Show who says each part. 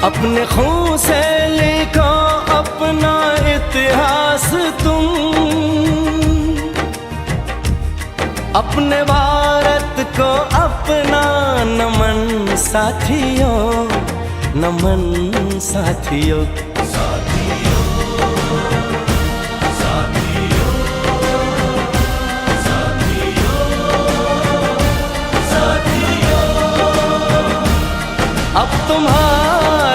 Speaker 1: अपने खून से लिखो अपना इतिहास तुम, अपने भारत को अपना नमन साथियों, नमन साथियों। अब तुम्हारा